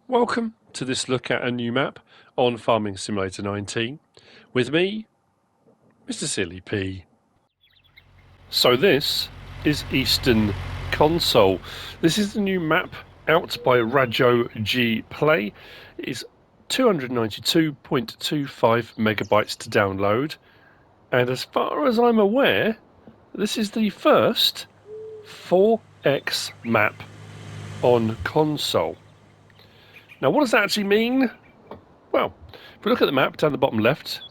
Welcome to this look at a new map on Farming Simulator 19 with me, MrSealyp. So this is Eastern Console. This is the new map out by RajotGPLAY. It is 292.25 megabytes to download, and as far as I'm aware, this is the first 4x map on console. Now, what does that actually mean? Well, if we look at the map down the bottom left,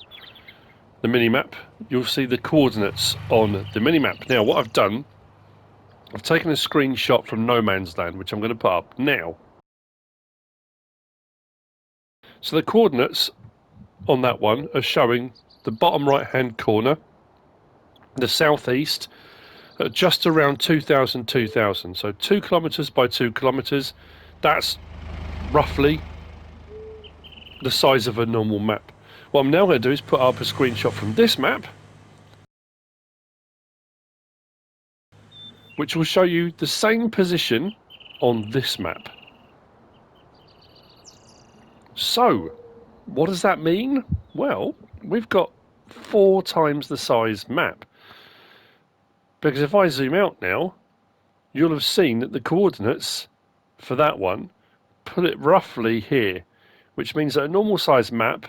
the mini-map, you'll see the coordinates on the mini-map. Now, what I've done, I've taken a screenshot from No Man's Land, which I'm going to put up now. So the coordinates on that one are showing the bottom right-hand corner, the southeast, at just around 2000. So 2 kilometres by 2 kilometres. That's roughly the size of a normal map. What I'm now going to do is put up a screenshot from this map, which will show you the same position on this map. So, what does that mean? Well, we've got 4 times the size map. Because if I zoom out now, you'll have seen that the coordinates for that one put it roughly here, which means that a normal size map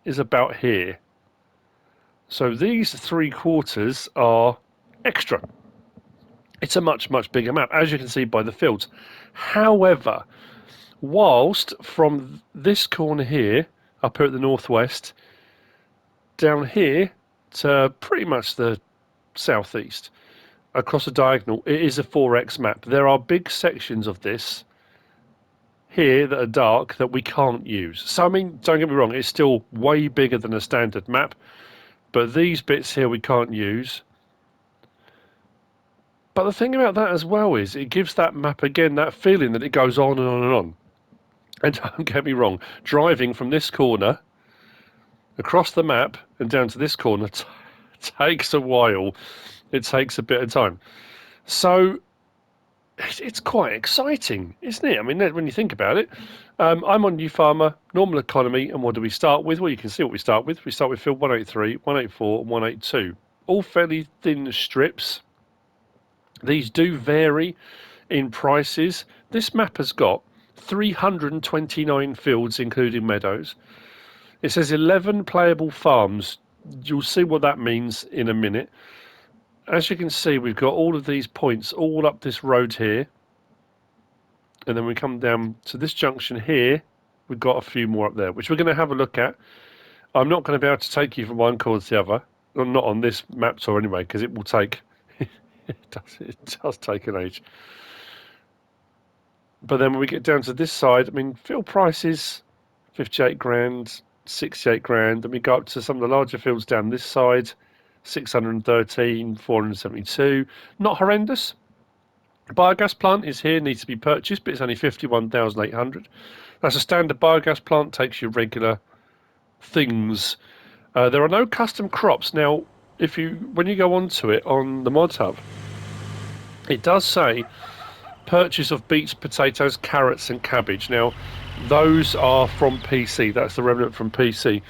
is about here. So these 3/4 are extra. It's a much bigger map, as you can see by the fields. However, whilst from this corner here, up here at the northwest, down here to pretty much the southeast, across a diagonal, it is a 4x map. There are big sections of this here that are dark that we can't use. So, I mean, don't get me wrong, it's still way bigger than a standard map, but these bits here we can't use. But the thing about that as well is it gives that map, again, that feeling that it goes on and on and on. And don't get me wrong, driving from this corner across the map and down to this corner takes a while. It takes a bit of time. So it's quite exciting, isn't it? I mean, when you think about it, I'm on New Farmer, normal economy, and what do we start with? Well, you can see what we start with. We start with field 183, 184, and 182. All fairly thin strips. These do vary in prices. This map has got 329 fields, including meadows. It says 11 playable farms. You'll see what that means in a minute. As you can see, we've got all of these points all up this road here. And then we come down to this junction here. We've got a few more up there, which we're going to have a look at. I'm not going to be able to take you from one corner to the other. Well, not on this map tour anyway, because it will take... it does take an age. But then when we get down to this side, I mean, field prices, 58 grand, 68 grand. Then we go up to some of the larger fields down this side, 613, 472. Not horrendous. Biogas plant is here, needs to be purchased, but it's only 51,800. That's a standard biogas plant, takes your regular things. There are no custom crops. Now, when you go onto it on the mod hub, it does say purchase of beets, potatoes, carrots and cabbage. Now, those are from PC. That's the remnant from PC.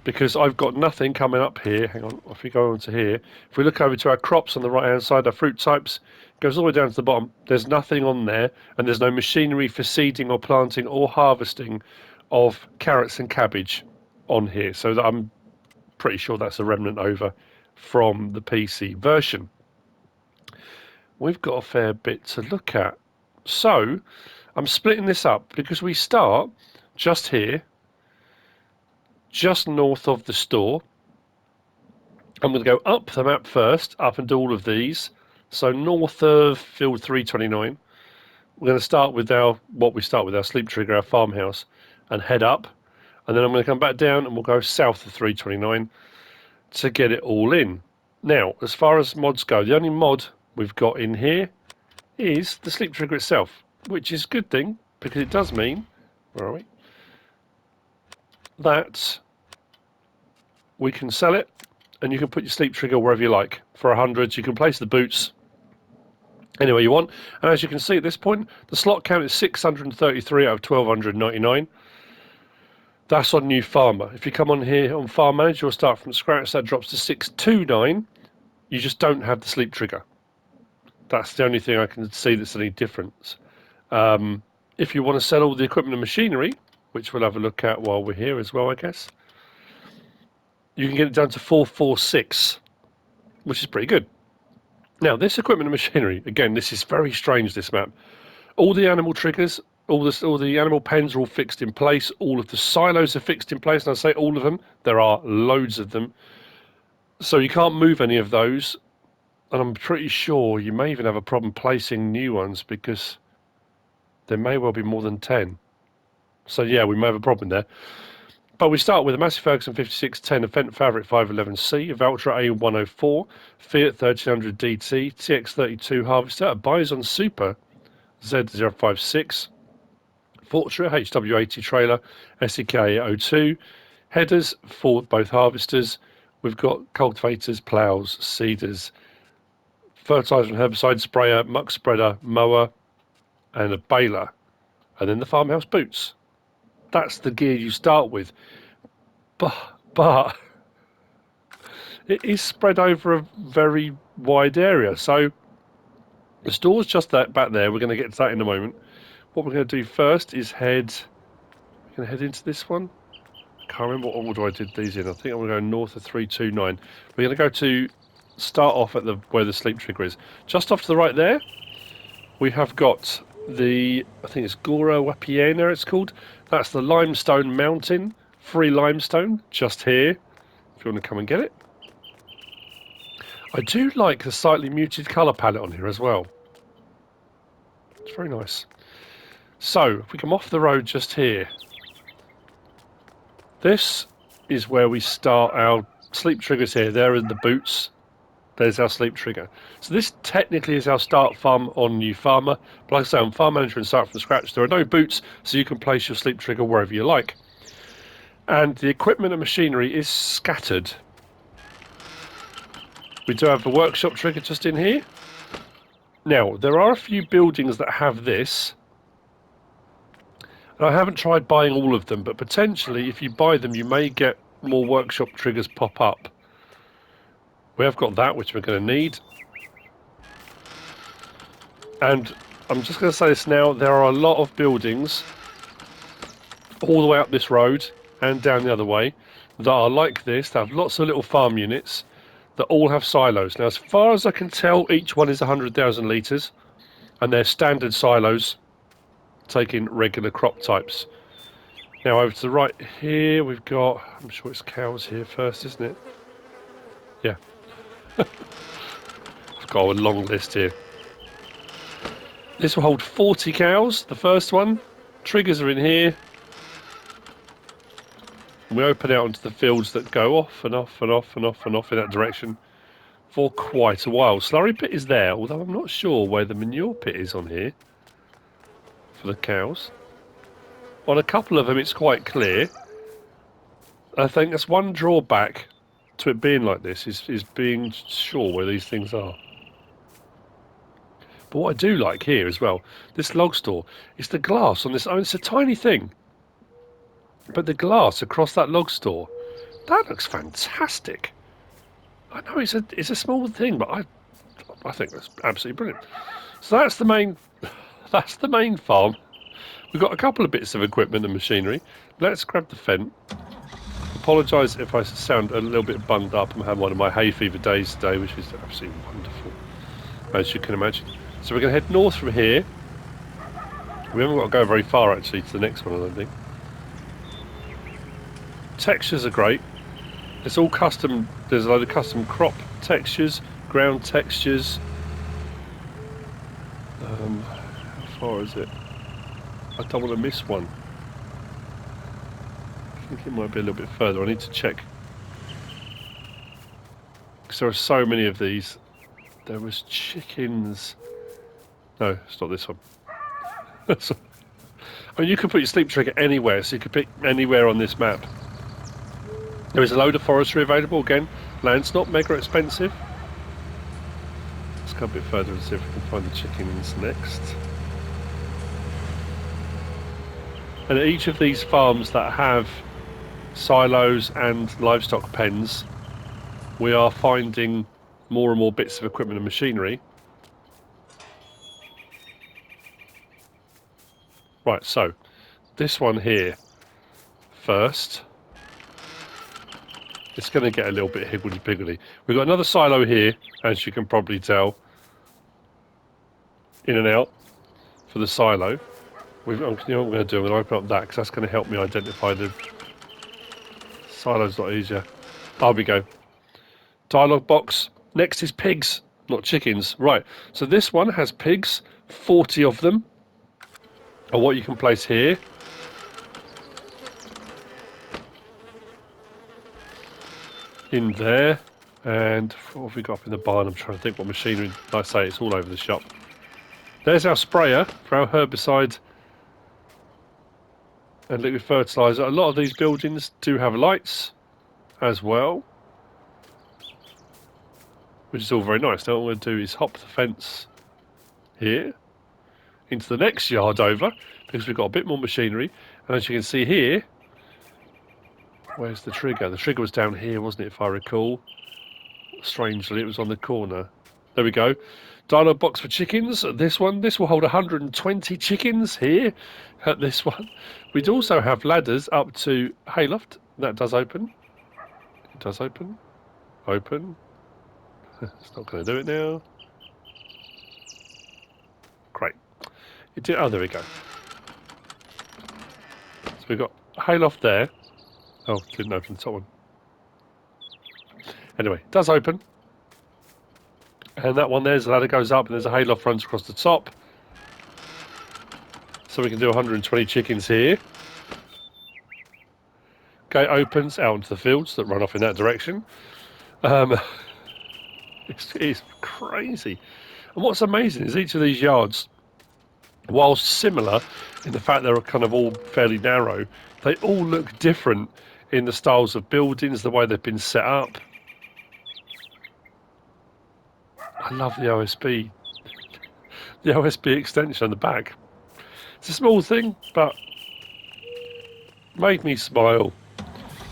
Because I've got nothing coming up here. Hang on, if we go on to here. If we look over to our crops on the right-hand side, our fruit types, goes all the way down to the bottom. There's nothing on there, and there's no machinery for seeding or planting or harvesting of carrots and cabbage on here. So I'm pretty sure that's a remnant over from the PC version. We've got a fair bit to look at. So I'm splitting this up because we start just here, just north of the store. I'm going to go up the map first, up and do all of these. So north of field 329, we're going to start with our sleep trigger, our farmhouse, and head up. And then I'm going to come back down and we'll go south of 329 to get it all in. Now, as far as mods go, the only mod we've got in here is the sleep trigger itself, which is a good thing because it does mean, where are we? That we can sell it and you can put your sleep trigger wherever you like. For 100, you can place the boots anywhere you want. And as you can see at this point, the slot count is 633 out of 1299. That's on new farmer. If you come on here on farm manager, you'll start from scratch. That drops to 629. You just don't have the sleep trigger. That's the only thing I can see that's any difference. If you want to sell all the equipment and machinery, which we'll have a look at while we're here as well, I guess, you can get it down to 446, which is pretty good. Now, this equipment and machinery, again, this is very strange, this map. All the animal triggers, all the animal pens are all fixed in place. All of the silos are fixed in place. And I say all of them, there are loads of them. So you can't move any of those. And I'm pretty sure you may even have a problem placing new ones because there may well be more than 10. So yeah, we may have a problem there. But we start with a Massey Ferguson 5610, a Fendt Fabric 511C, a Valtra A104, Fiat 1300 DT, TX32 Harvester, a Bison Super Z056, Fortra HW80 trailer, SEK 02, headers for both harvesters. We've got cultivators, ploughs, seeders, fertilizer and herbicide sprayer, muck spreader, mower, and a baler. And then the farmhouse boots. That's the gear you start with. But it is spread over a very wide area. So the store's just that back there. We're going to get to that in a moment. What we're going to do first is we're going to head into this one. I can't remember what order I did these in. I think I'm going to go north of 329. We're going to go to start off at where the sleep trigger is. Just off to the right there, we have got I think it's Gora Wapiena it's called. That's the limestone mountain, free limestone, just here, if you want to come and get it. I do like the slightly muted colour palette on here as well. It's very nice. So, if we come off the road just here, this is where we start our sleep triggers here. There are the boots. There's our sleep trigger. So this technically is our start farm on New Farmer. But like I say, on Farm Manager and start from scratch, there are no boots, so you can place your sleep trigger wherever you like. And the equipment and machinery is scattered. We do have the workshop trigger just in here. Now, there are a few buildings that have this. And I haven't tried buying all of them, but potentially if you buy them, you may get more workshop triggers pop up. We have got that, which we're going to need. And I'm just going to say this now, there are a lot of buildings all the way up this road and down the other way that are like this. They have lots of little farm units that all have silos. Now, as far as I can tell, each one is 100,000 litres, and they're standard silos taking regular crop types. Now, over to the right here, we've got, I'm sure it's cows here first, isn't it? Yeah. I've got a long list here. This will hold 40 cows, the first one. Triggers are in here. We open out onto the fields that go off and off and off and off and off in that direction for quite a while. Slurry pit is there, although I'm not sure where the manure pit is on here for the cows. On a couple of them it's quite clear. I think that's one drawback to it being like this, is being sure where these things are. But what I do like here as well, this log store, is the glass on this. I mean, it's a tiny thing, but the glass across that log store, that looks fantastic. I know it's a small thing, but I think that's absolutely brilliant. So that's the main farm. We've got a couple of bits of equipment and machinery. Let's grab the Fendt. Apologise if I sound a little bit bunged up. I'm having one of my hay fever days today, which is absolutely wonderful, as you can imagine. So we're going to head north from here. We haven't got to go very far actually to the next one, I don't think. Textures are great. It's all custom. There's a load of custom crop textures, ground textures. How far is it? I don't want to miss one. I think it might be a little bit further. I need to check, because there are so many of these. There was chickens. No, it's not this one. I mean, you can put your sleep trigger anywhere, so you could pick anywhere on this map. There is a load of forestry available. Again, land's not mega expensive. Let's go a bit further and see if we can find the chickens next. And at each of these farms that have silos and livestock pens, we are finding more and more bits of equipment and machinery. Right, so this one here first. It's going to get a little bit higgledy-piggledy. We've got another silo here, as you can probably tell. In and out for the silo. You know what I'm going to do? I'm going to open up that because that's going to help me identify the silo's a lot easier. There we go. Dialog box. Next is pigs, not chickens. Right, so this one has pigs, 40 of them. And what you can place here. In there. And what have we got up in the barn? I'm trying to think what machinery. Like I say, it's all over the shop. There's our sprayer for our herbicide and liquid fertiliser. A lot of these buildings do have lights as well, which is all very nice. Now what I'm going to do is hop the fence here into the next yard over, because we've got a bit more machinery. And as you can see here, where's the trigger? The trigger was down here, wasn't it, if I recall? Strangely, it was on the corner. There we go. Dialog box for chickens. This will hold 120 chickens here at this one. We'd also have ladders up to hayloft. That does open. It does open. Open. It's not going to do it now. Great. It did. Oh, there we go. So we've got hayloft there. Oh, didn't open the top one. Anyway, it does open. And that one there's a ladder goes up and there's a hayloft runs across the top. So we can do 120 chickens here. Gate opens out into the fields that run off in that direction. It's crazy. And what's amazing is each of these yards, whilst similar in the fact they're kind of all fairly narrow, they all look different in the styles of buildings, the way they've been set up. I love the OSB. The OSB extension on the back. It's a small thing, but made me smile.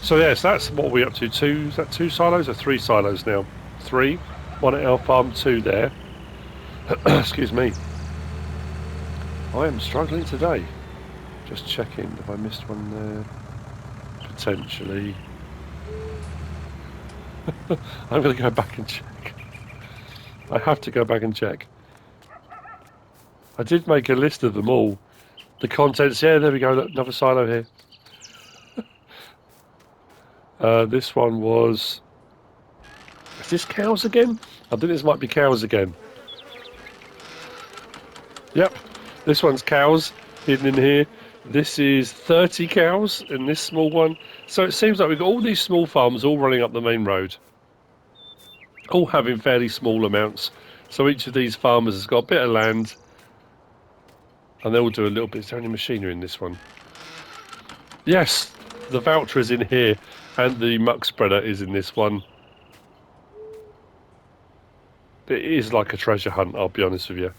So yes, that's what we're up to. Is that 2 silos or 3 silos now? 3. 1 at our farm, 2 there. Excuse me. I am struggling today. Just checking if I missed one there. Potentially. I'm going to go back and check. I have to go back and check. I did make a list of them all. The contents, yeah, there we go. Look, another silo here. This one was... Is this cows again? I think this might be cows again. Yep, this one's cows hidden in here. This is 30 cows in this small one. So it seems like we've got all these small farms all running up the main road. All having fairly small amounts. So each of these farmers has got a bit of land. And they all do a little bit. Is there any machinery in this one? Yes, the voucher is in here. And the muck spreader is in this one. It is like a treasure hunt, I'll be honest with you.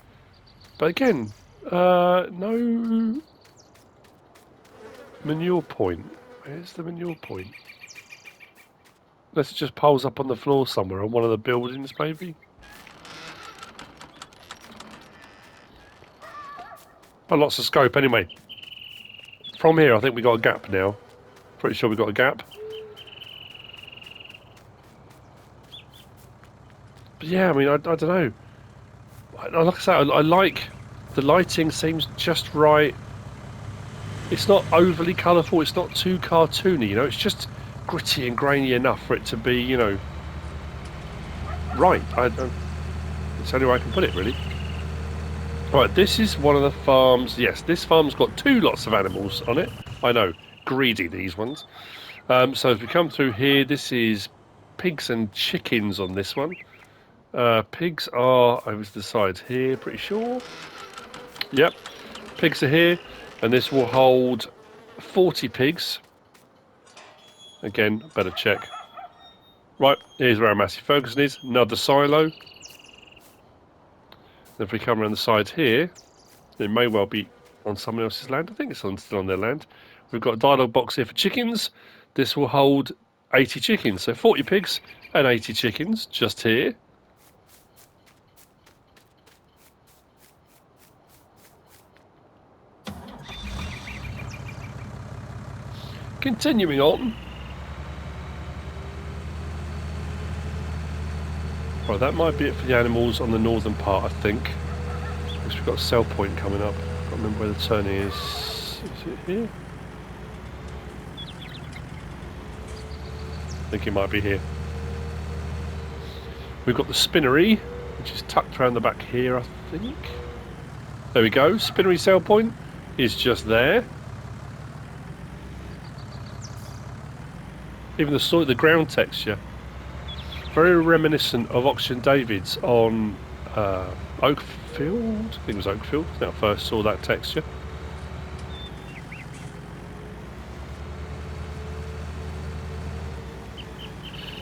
But again, no manure point. Where's the manure point? Unless it just piles up on the floor somewhere on one of the buildings, maybe? But lots of scope anyway. From here, I think we got a gap now. Pretty sure we got a gap. But yeah, I mean, I don't know. Like I say, I like the lighting seems just right. It's not overly colourful. It's not too cartoony. You know, it's just gritty and grainy enough for it to be, you know, right. It's the only way I can put it, really. Right, this is one of the farms. Yes, this farm's got 2 lots of animals on it. I know, greedy these ones. So as we come through here, this is pigs and chickens on this one. Pigs are over to the side here, pretty sure. Yep, pigs are here, and this will hold 40 pigs. Again, better check. Right, here's where our Massey Ferguson is. Another silo. If we come around the side here, it may well be on someone else's land. I think it's still on their land. We've got a dialogue box here for chickens. This will hold 80 chickens. So 40 pigs and 80 chickens just here. Continuing on. Right, that might be it for the animals on the northern part, I think. Because we've got a sell point coming up. I can't remember where the turning is. Is it here? I think it might be here. We've got the spinnery, which is tucked around the back here, I think. There we go. Spinnery sell point is just there. Even the soil, the ground texture, very reminiscent of Oxygen David's on Oakfield. I think it was Oakfield when I first saw that texture.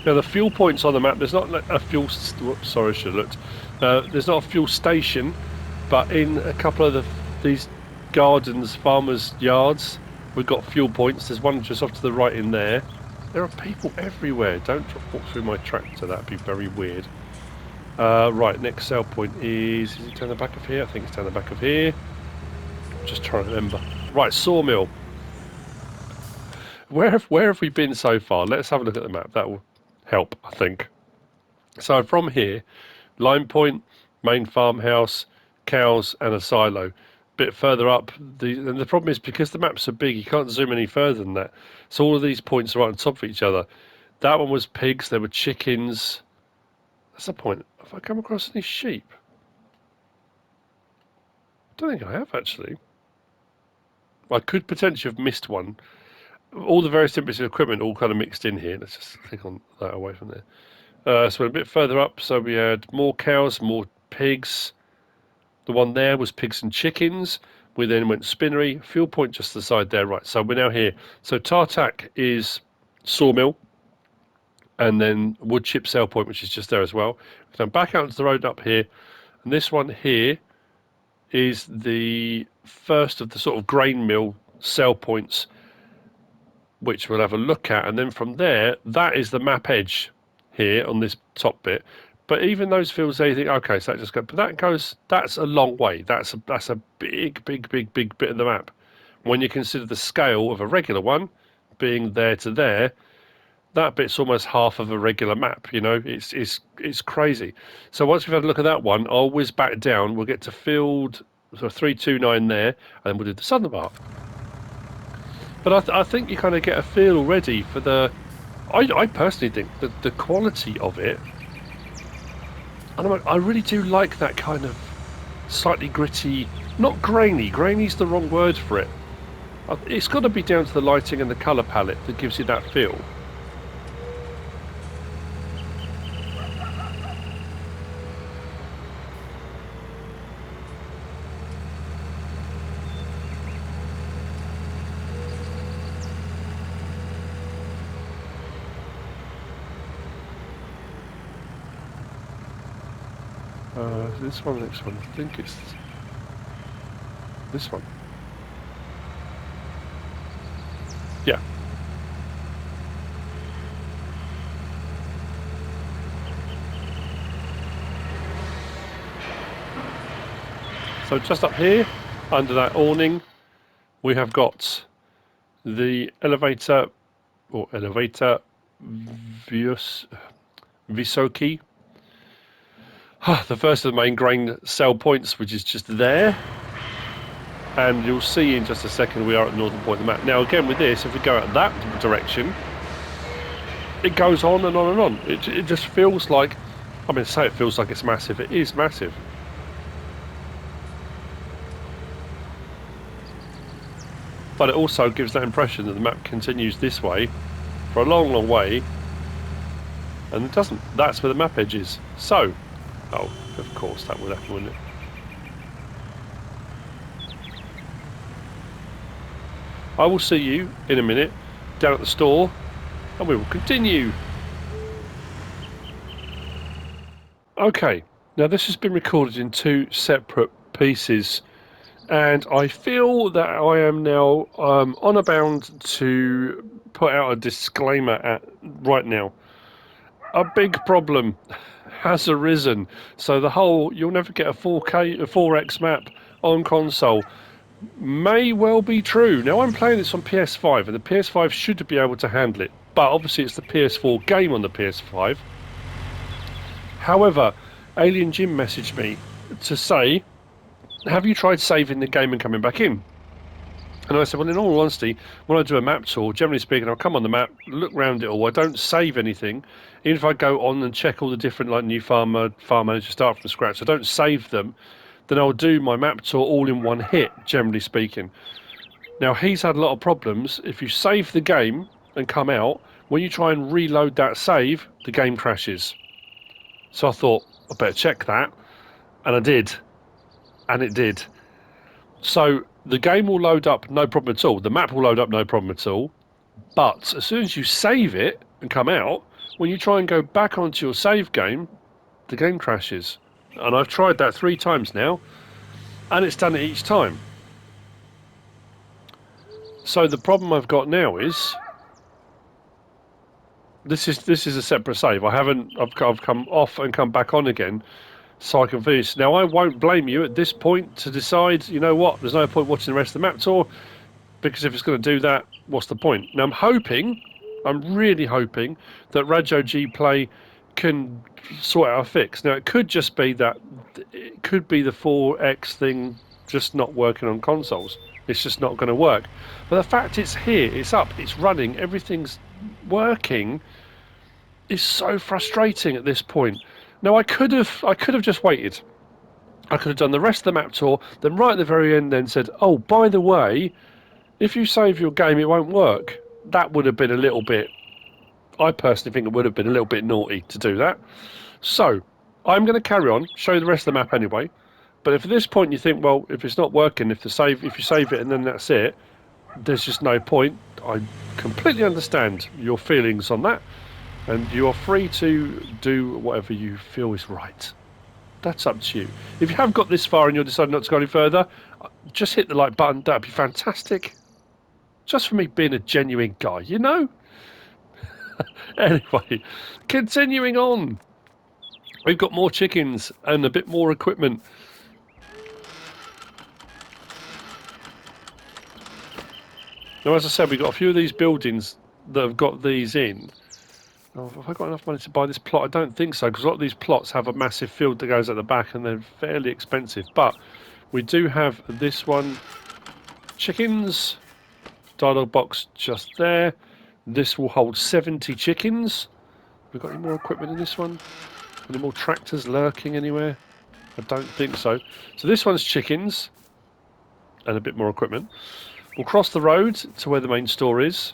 Now the fuel points on the map, there's not a fuel. Whoops, sorry, I should have looked. There's not a fuel station, but in a couple of these gardens, farmers' yards, we've got fuel points. There's one just off to the right in there. There are people everywhere. Don't walk through my tractor. That'd be very weird. Right, next sell point is it down the back of here? I think it's down the back of here. Just trying to remember. Right, sawmill. Where have we been so far? Let's have a look at the map. That will help, I think. So from here, line point, main farmhouse, cows, and a silo. Bit further up, and the problem is because the map's so big, you can't zoom any further than that. So all of these points are right on top of each other. That one was pigs. There were chickens. That's the point. Have I come across any sheep? I don't think I have actually. I could potentially have missed one. All the various different bits of equipment all kind of mixed in here. Let's just click on that away from there. So we're a bit further up. So we had more cows, more pigs. The one there was pigs and chickens. We then went spinnery, fuel point just to the side there. Right, so we're now here. So Tartac is sawmill, and then wood chip sell point, which is just there as well. So I'm back out onto the road up here, and this one here is the first of the sort of grain mill sell points, which we'll have a look at. And then from there, that is the map edge here on this top bit. But even those fields there, you think, okay, so that just goes, but that goes, that's a long way. That's a big bit of the map. When you consider the scale of a regular one being there to there, that bit's almost half of a regular map. You know, it's crazy. So once we've had a look at that one, I'll whiz back down. We'll get to field so 329 there, and we'll do the southern part. But I think you kind of get a feel already for the. I personally think that the quality of it. And I really do like that kind of slightly gritty, not grainy. Grainy's the wrong word for it. It's got to be down to the lighting and the colour palette that gives you that feel. This one, next one. I think it's this one. Yeah. So just up here, under that awning, we have got the elevator Visoki. The first of the main grain sell points, which is just there. And you'll see in just a second we are at the northern point of the map. Now again with this, if we go at that direction, it goes on and on and on. It just feels like, I mean, say it feels like it's massive, it is massive. But it also gives that impression that the map continues this way for a long way, and it doesn't. That's where the map edge is. So, oh, of course that would happen, wouldn't it? I will see you in a minute down at the store, and we will continue. Okay, Now this has been recorded in 2 separate pieces, and I feel that I am now on a bound to put out a disclaimer right now. A big problem has arisen. So the whole you'll never get a 4X map on console may well be true. Now I'm playing this on PS5, and the PS5 should be able to handle it, but obviously it's the PS4 game on the PS5. However, Alien Jim messaged me to say, have you tried saving the game and coming back in? And I said, well, in all honesty, when I do a map tour, generally speaking, I'll come on the map, look round it all. I don't save anything. Even if I go on and check all the different, like, new farm manager, start from scratch, I don't save them. Then I'll do my map tour all in one hit, generally speaking. Now, he's had a lot of problems. If you save the game and come out, when you try and reload that save, the game crashes. So I thought, I better check that. And I did. And it did. So the game will load up, no problem at all. The map will load up, no problem at all. But as soon as you save it and come out, when you try and go back onto your save game, the game crashes. And I've tried that 3 times now, and it's done it each time. So the problem I've got now is this is a separate save. I've come off and come back on again, so I can finish. Now I won't blame you at this point to decide, you know what, there's no point watching the rest of the map tour, because if it's going to do that, what's the point? Now I'm really hoping that RajotGPLAY can sort out a fix. Now it could just be that it could be the 4X thing just not working on consoles. It's just not going to work. But the fact it's here, it's up, it's running, everything's working is so frustrating at this point. Now I could have just waited. I could have done the rest of the map tour, then right at the very end then said, oh, by the way, if you save your game it won't work. That would have been a little bit, I personally think it would have been a little bit naughty to do that. So I'm going to carry on, show you the rest of the map anyway. But if at this point you think, well, if it's not working, if you save it and then that's it, there's just no point. I completely understand your feelings on that, and you are free to do whatever you feel is right. That's up to you. If you have got this far and you're deciding not to go any further, just hit the like button. That'd be fantastic. Just for me being a genuine guy, you know? Anyway, continuing on. We've got more chickens and a bit more equipment. Now, as I said, we've got a few of these buildings that have got these in. Oh, have I got enough money to buy this plot? I don't think so, because a lot of these plots have a massive field that goes at the back and they're fairly expensive. But we do have this one. Chickens. Dialogue box just there. This will hold 70 chickens. Have we got any more equipment in this one? Any more tractors lurking anywhere? I don't think so. So this one's chickens and a bit more equipment. We'll cross the road to where the main store is.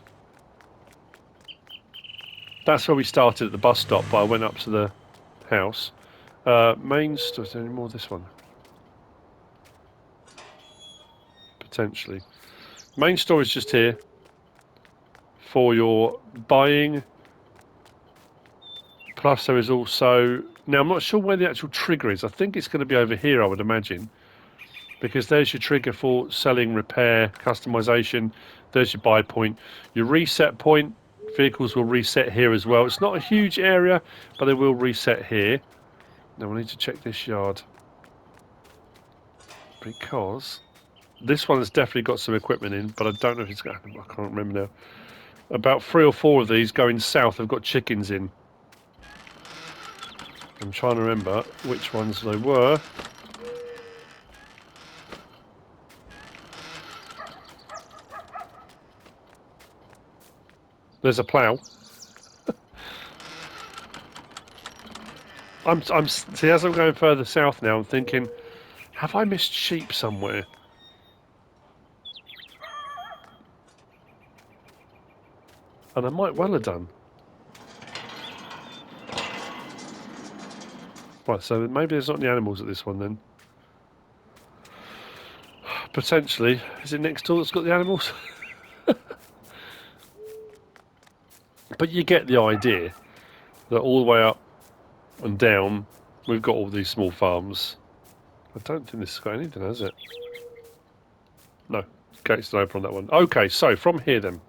That's where we started at the bus stop, but I went up to the house. Main store, is there any more of this one? Potentially. Main store is just here for your buying. Plus there is also, now I'm not sure where the actual trigger is. I think it's going to be over here, I would imagine. Because there's your trigger for selling, repair, customization. There's your buy point. Your reset point, vehicles will reset here as well. It's not a huge area, but they will reset here. Now we need to check this yard, because this one has definitely got some equipment in, but I don't know if it's got, I can't remember now. About 3 or 4 of these going south have got chickens in. I'm trying to remember which ones they were. There's a plough. See, as I'm going further south now, I'm thinking, have I missed sheep somewhere? And I might well have done. Right, so maybe there's not any animals at this one then. Potentially. Is it next door that's got the animals? But you get the idea that all the way up and down we've got all these small farms. I don't think this has got anything, has it? No, gates don't open on that one. Okay, so from here then,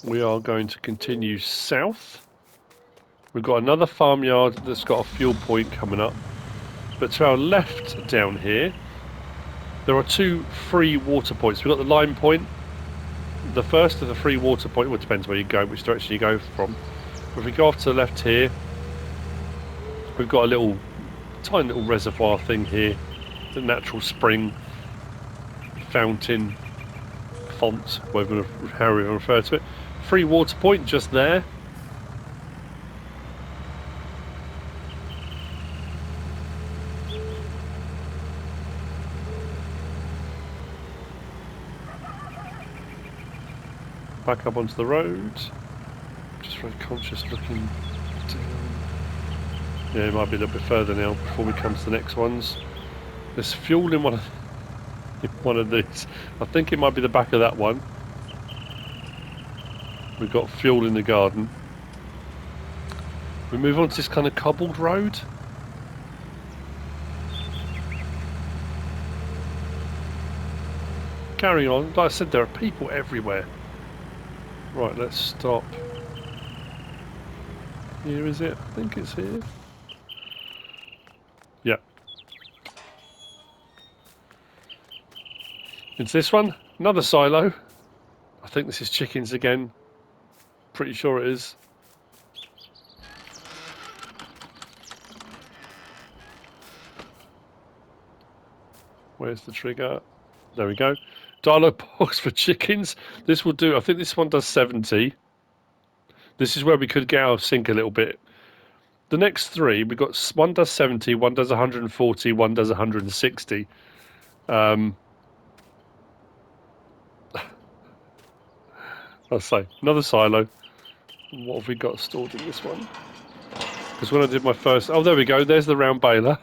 we are going to continue south. We've got another farmyard that's got a fuel point coming up. But to our left down here, there are 2 free water points. We've got the lime point. The first of the free water point, well, it depends where you go, which direction you go from. If we go off to the left here, we've got a tiny little reservoir thing here. The natural spring, fountain, font, how we refer to it. Free water point just there. Back up onto the road. Just very conscious looking down. Yeah, it might be a little bit further now before we come to the next ones. There's fuel in one of these. I think it might be the back of that one. We've got fuel in the garden. We move on to this kind of cobbled road. Carrying on. Like I said, there are people everywhere. Right, let's stop. Here is it? I think it's here. Yeah. It's this one. Another silo. I think this is chickens again. Pretty sure it is. Where's the trigger? There we go. Dialogue box for chickens. This will do. I think this one does 70. This is where we could get out of sync a little bit. The next 3, we've got one does 70, one does 140, one does 160. I'll say another silo. What have we got stored in this one? Because when I did my first, oh, there we go. There's the round baler.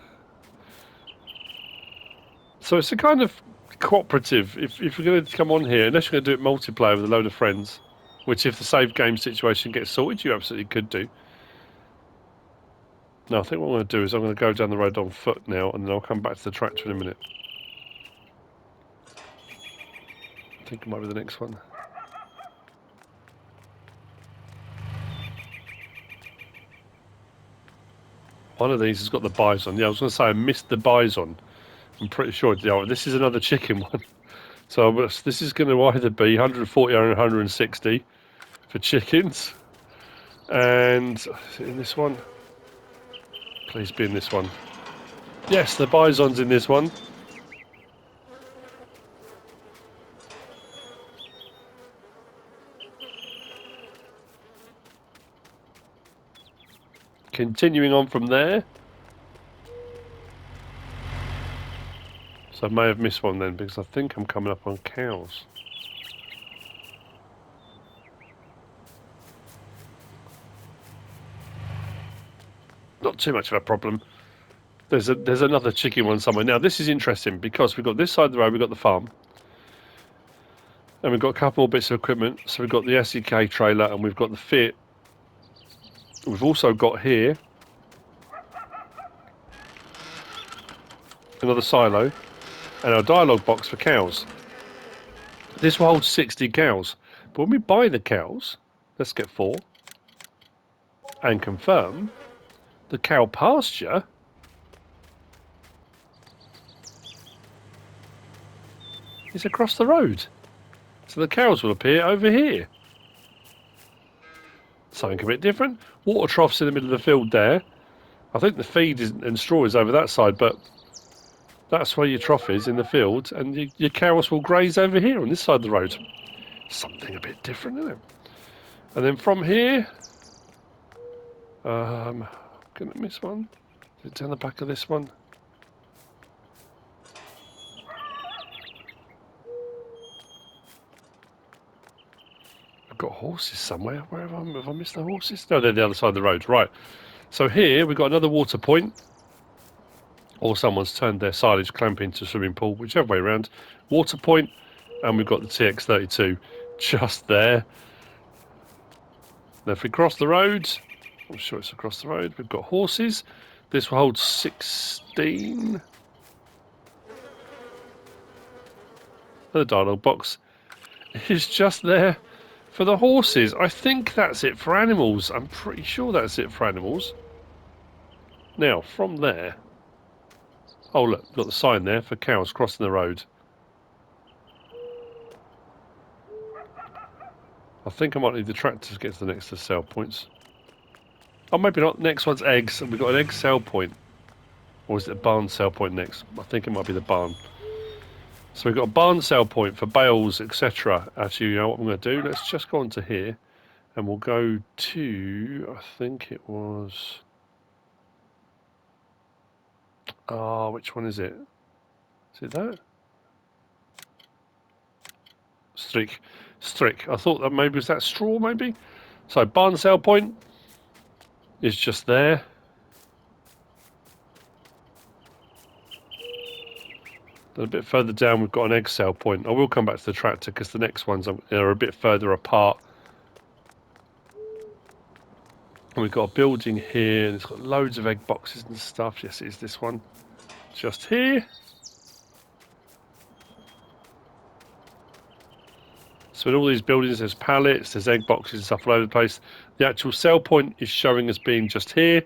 So it's a kind of cooperative. If you're going to come on here, unless you're going to do it multiplayer with a load of friends, which if the save game situation gets sorted, you absolutely could do. No, I think what I'm going to do is I'm going to go down the road on foot now, and then I'll come back to the tractor in a minute. I think it might be the next one. One of these has got the bison. Yeah, I was going to say I missed the bison. I'm pretty sure. Yeah, this is another chicken one. So this is going to either be 140 or 160 for chickens. And is it in this one? Please be in this one. Yes, the bison's in this one. Continuing on from there. So I may have missed one then, because I think I'm coming up on cows. Not too much of a problem. There's another chicken one somewhere. Now this is interesting because we've got this side of the road, we've got the farm. And we've got a couple more bits of equipment. So we've got the SEK trailer and we've got the Fiat. We've also got here another silo and our dialogue box for cows. This will hold 60 cows. But when we buy the cows, let's get 4 and confirm the cow pasture is across the road. So the cows will appear over here. Something a bit different. Water troughs in the middle of the field there. I think the feed and straw is over that side, but that's where your trough is in the field, and your cows will graze over here on this side of the road. Something a bit different, isn't it? And then from here, gonna miss one. Is it down the back of this one? I've got horses somewhere. Where have I missed the horses? No, they're the other side of the road. Right. So here we've got another water point. Or someone's turned their silage clamp into a swimming pool, whichever way around. Water point, and we've got the TX32 just there. Now if we cross the road, I'm sure it's across the road. We've got horses. This will hold 16. The dialogue box is just there for the horses. I think that's it for animals. I'm pretty sure that's it for animals. Now, from there... Oh, look, got the sign there for cows crossing the road. I think I might need the tractor to get to the next sale points. Oh, maybe not. Next one's eggs, and we've got an egg sale point. Or is it a barn sale point next? I think it might be the barn. So we've got a barn sale point for bales, etc. Actually, you know what I'm going to do? Let's just go onto here, and we'll go to... I think it was... Oh, which one is it? Is it that? Strick. Strick. I thought that maybe was that straw, maybe? So barn sale point is just there. Then a bit further down we've got an egg sale point. I will come back to the tractor because the next ones are a bit further apart. And we've got a building here and it's got loads of egg boxes and stuff. Yes, it is this one. Just here. So in all these buildings there's pallets, there's egg boxes and stuff all over the place. The actual sale point is showing as being just here.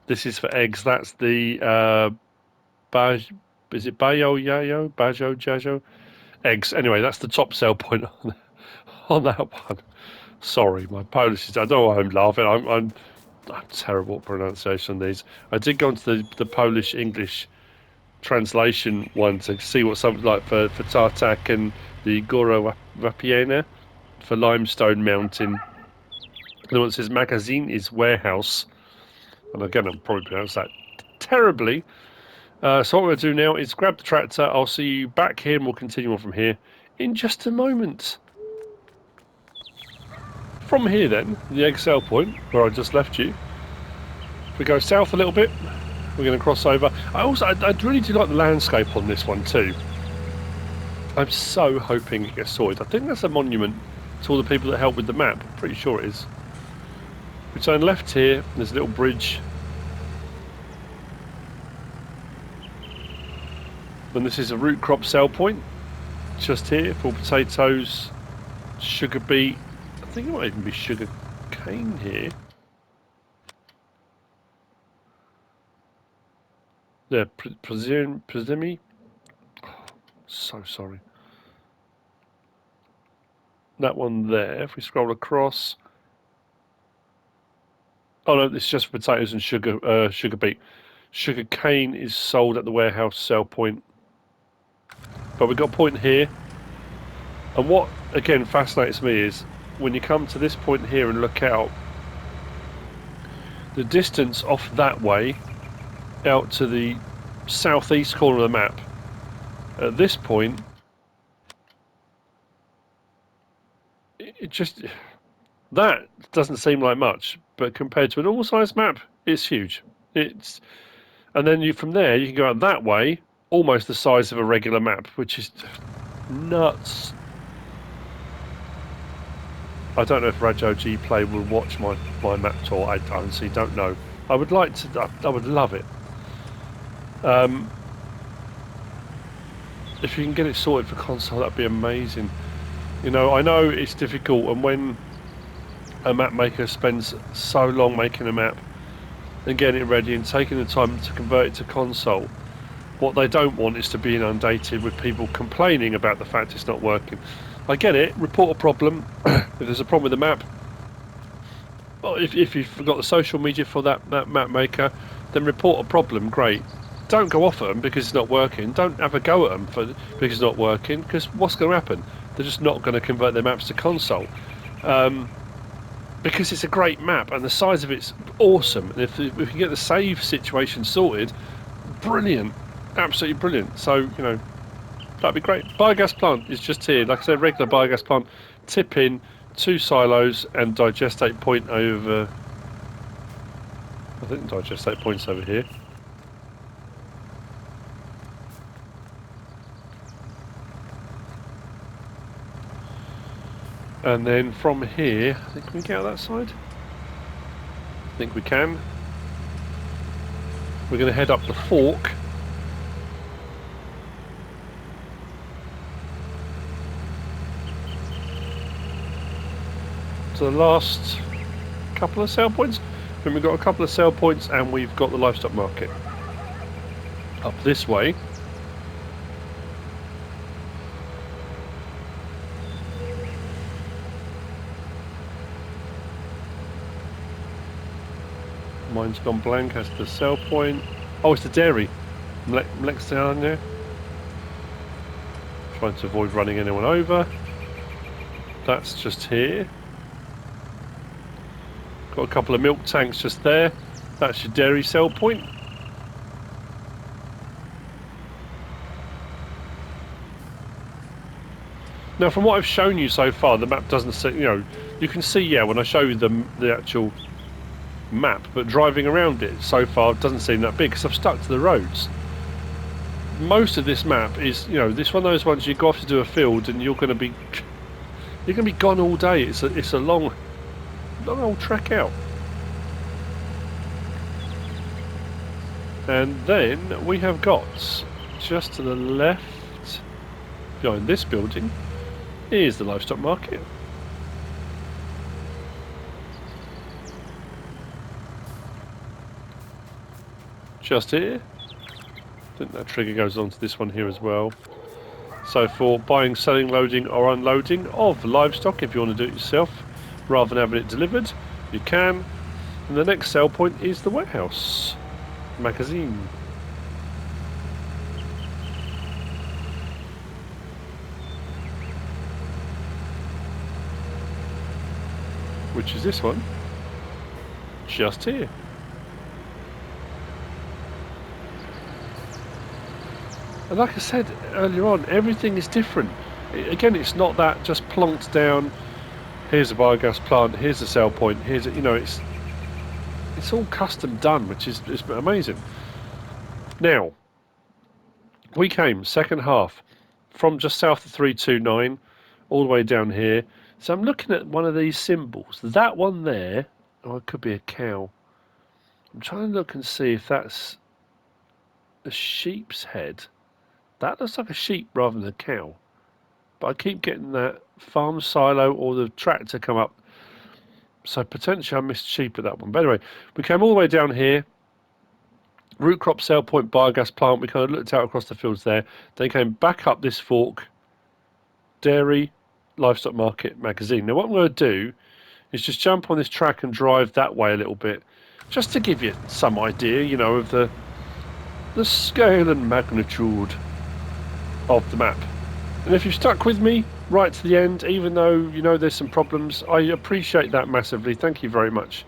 This is for eggs. That's the is it Bayo Yayo? Bajo Jajo? Eggs. Anyway, that's the top sale point on that one. Sorry, my Polish is... I don't know why I'm laughing. I'm terrible at pronunciation on these. I did go into the Polish English translation one to see what something like for Tartak and the Gora Wapiena for Limestone Mountain. The one that says magazine is warehouse. And again, I'm probably pronounced that terribly. So what we're going to do now is grab the tractor. I'll see you back here and we'll continue on from here in just a moment. From here then, the egg sale point, where I just left you, if we go south a little bit, we're going to cross over. I really do like the landscape on this one too. I'm so hoping it gets sorted. I think that's a monument to all the people that helped with the map. I'm pretty sure it is. We turn left here, there's a little bridge. And this is a root crop sale point, just here for potatoes, sugar beet. I think it might even be sugar cane here. Yeah, Presimi. Oh, so sorry. That one there, if we scroll across. Oh no, it's just potatoes and sugar beet. Sugar cane is sold at the warehouse sale point. But we've got a point here. And what, again, fascinates me is when you come to this point here and look out, the distance off that way out to the southeast corner of the map, at this point, it just... That doesn't seem like much, but compared to a normal size map, it's huge. And then from there, you can go out that way, almost the size of a regular map, which is nuts. I don't know if RajotGPLAY will watch my map tour. I honestly don't know. I would like to. I would love it. If you can get it sorted for console, that'd be amazing. You know, I know it's difficult, and when a map maker spends so long making a map and getting it ready and taking the time to convert it to console, what they don't want is to be inundated with people complaining about the fact it's not working. I get it, report a problem. If there's a problem with the map, or if you've got the social media for that map maker, then report a problem, great. Don't go off at them because it's not working. Don't have a go at them because it's not working, because what's going to happen? They're just not going to convert their maps to console. Because it's a great map and the size of it's awesome. And if we can get the save situation sorted, brilliant. Absolutely brilliant. So, you know, that'd be great. Biogas plant is just here. Like I said, regular biogas plant. Tip in, 2 silos and digestate point over... I think digestate point's over here. And then from here, I think, can we get out that side? think we can. We're going to head up the fork. To the last couple of sale points. Then we've got a couple of sale points and we've got the livestock market. Up this way. Mine's gone blank as the sell point. Oh, it's the dairy. Mlex down there. Trying to avoid running anyone over. That's just here. Got a couple of milk tanks just there. That's your dairy sell point. Now, from what I've shown you so far, the map doesn't say, you know, you can see, yeah, when I show you the actual map, but driving around it so far doesn't seem that big because I've stuck to the roads. Most of this map is, you know, this one of those ones you go off to do a field and you're going to be gone all day. It's a long old trek out. And then we have got just to the left behind this building is the livestock market. Just here. I think that trigger goes on to this one here as well. So for buying, selling, loading or unloading of livestock, if you want to do it yourself rather than having it delivered, you can. And the next sale point is the warehouse magazine. Which is this one. Just here. And like I said earlier on, everything is different. Again, it's not that just plonked down, here's a biogas plant, here's a sell point, here's a, you know, it's all custom done, which is amazing. Now, we came second half from just south of 329 all the way down here. So I'm looking at one of these symbols. That one there, oh, it could be a cow. I'm trying to look and see if that's a sheep's head. That looks like a sheep rather than a cow. But I keep getting that farm silo or the tractor come up. So potentially I missed sheep at that one. But anyway, we came all the way down here. Root crop sale point biogas plant. We kind of looked out across the fields there. Then came back up this fork. Dairy, livestock market, magazine. Now what I'm going to do is just jump on this track and drive that way a little bit. Just to give you some idea, you know, of the scale and magnitude of the map. And if you've stuck with me right to the end, even though you know there's some problems, I appreciate that massively. Thank you very much.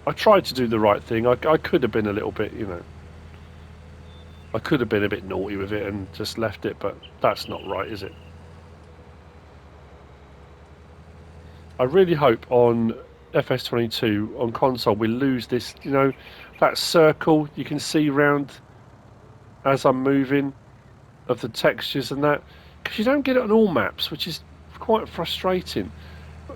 I tried to do the right thing. I could have been a little bit, you know, I could have been a bit naughty with it and just left it, but that's not right, is it? I really hope on FS22 on console we lose this, you know, that circle you can see round as I'm moving of the textures and that, because you don't get it on all maps, which is quite frustrating,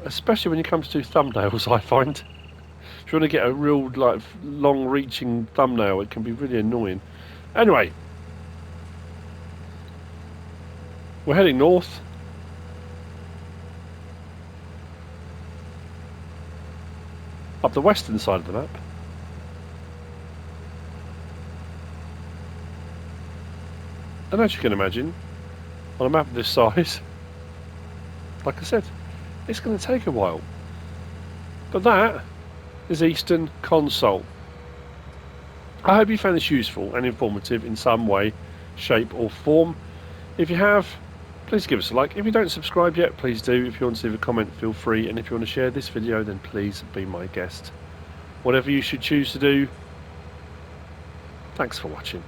especially when you come to do thumbnails. I find if you want to get a real like long reaching thumbnail, it can be really annoying. Anyway, we're heading north. Up the western side of the map. And as you can imagine, on a map of this size, like I said, it's going to take a while. But that is Eastern Console. I hope you found this useful and informative in some way, shape or form. If you have, please give us a like. If you don't subscribe yet, please do. If you want to leave a comment, feel free. And if you want to share this video, then please be my guest. Whatever you should choose to do, thanks for watching.